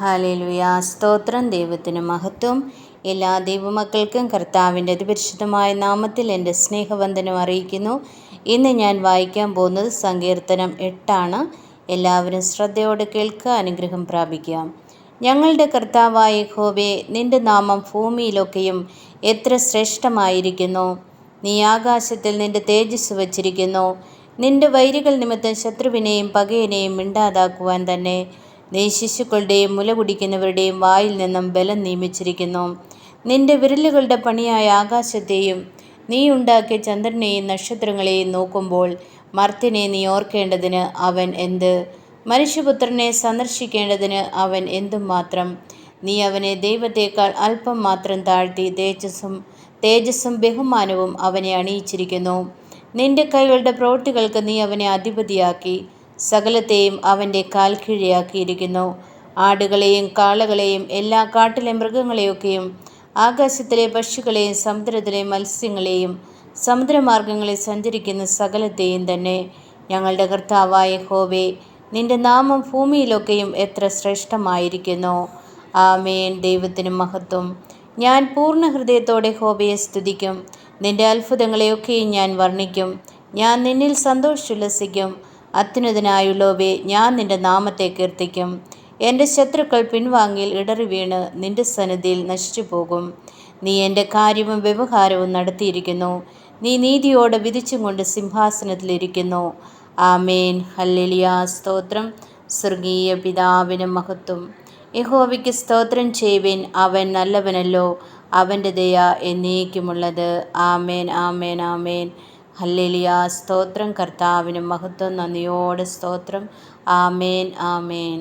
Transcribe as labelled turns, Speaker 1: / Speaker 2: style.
Speaker 1: Hallelujah. സ്തോത്രം. ദൈവത്തിന് മഹത്വം. എല്ലാ ദൈവമക്കൾക്കും കർത്താവിൻ്റെ അതിപരിശുദ്ധമായ നാമത്തിൽ എൻ്റെ സ്നേഹവന്ദനം അറിയിക്കുന്നു. ഇന്ന് ഞാൻ വായിക്കാൻ പോകുന്നത് സങ്കീർത്തനം 8 എല്ലാവരും ശ്രദ്ധയോടെ കേൾക്കുക, അനുഗ്രഹം പ്രാപിക്കാം. ഞങ്ങളുടെ കർത്താവായ യഹോവേ, നിന്റെ നാമം ഭൂമിയിലൊക്കെയും എത്ര ശ്രേഷ്ഠമായിരിക്കുന്നു. നീ ആകാശത്തിൽ നിന്റെ തേജസ് വച്ചിരിക്കുന്നു. നിന്റെ വൈരികൾ നിമിത്തം ശത്രുവിനെയും പകയനെയും മിണ്ടാതാക്കുവാൻ തന്നെ നീ ശിശുക്കളുടെയും മുല കുടിക്കുന്നവരുടെയും വായിൽ നിന്നും ബലം നിയമിച്ചിരിക്കുന്നു. നിന്റെ വിരലുകളുടെ പണിയായ ആകാശത്തെയും നീ ഉണ്ടാക്കിയ ചന്ദ്രനെയും നക്ഷത്രങ്ങളെയും നോക്കുമ്പോൾ മർത്യനെ നീ ഓർക്കേണ്ടതിന് അവൻ എന്ത്? മനുഷ്യപുത്രനെ സന്ദർശിക്കേണ്ടതിന് അവൻ എന്തുമാത്രം? നീ അവനെ ദൈവത്തേക്കാൾ അല്പം മാത്രം താഴ്ത്തി തേജസ്സും ബഹുമാനവും അവനെ അണിയിച്ചിരിക്കുന്നു. നിന്റെ കൈകളുടെ പ്രവൃത്തികൾക്ക് നീ അവനെ അധിപതിയാക്കി സകലത്തെയും അവൻ്റെ കാൽ കീഴെയാക്കിയിരിക്കുന്നു. ആടുകളെയും കാളകളെയും എല്ലാ കാട്ടിലെ മൃഗങ്ങളെയൊക്കെയും ആകാശത്തിലെ പക്ഷികളെയും സമുദ്രത്തിലെ മത്സ്യങ്ങളെയും സമുദ്രമാർഗങ്ങളിൽ സഞ്ചരിക്കുന്ന സകലത്തെയും തന്നെ. ഞങ്ങളുടെ കർത്താവായ യഹോവേ, നിന്റെ നാമം ഭൂമിയിലൊക്കെയും എത്ര ശ്രേഷ്ഠമായിരിക്കുന്നു. ആമേൻ. ദൈവത്തിന് മഹത്വം. ഞാൻ പൂർണ്ണ ഹൃദയത്തോടെ യഹോവയെ സ്തുതിക്കും. നിന്റെ അത്ഭുതങ്ങളെയൊക്കെയും ഞാൻ വർണ്ണിക്കും. ഞാൻ നിന്നിൽ സന്തോഷിച്ചുല്ലസിക്കും. അത്യുന്നതനായുള്ളവേ, ഞാൻ നിന്റെ നാമത്തെ കീർത്തിക്കും. എൻ്റെ ശത്രുക്കൾ പിൻവാങ്ങിയിൽ ഇടറി വീണ് നിന്റെ സന്നിധിയിൽ നശിച്ചു പോകും. നീ എൻ്റെ കാര്യവും വ്യവഹാരവും നടത്തിയിരിക്കുന്നു. നീ നീതിയോടെ വിധിച്ചും കൊണ്ട് സിംഹാസനത്തിലിരിക്കുന്നു. ആമേൻ. ഹല്ലേലൂയ. സ്തോത്രം. സ്വർഗീയ പിതാവിന് മഹത്വം. യഹോവയ്ക്ക് സ്തോത്രം ചെയ്യുവിൻ. അവൻ നല്ലവനല്ലോ, അവൻ്റെ ദയ എന്നേക്കുമുള്ളത്. ആമേൻ, ആമേൻ, ആമേൻ. ഹല്ലേലൂയ. സ്തോത്രം. കർത്താവിന് മഹത്വം. നന്ദിയോടെ സ്തോത്രം. ആമേൻ, ആമേൻ.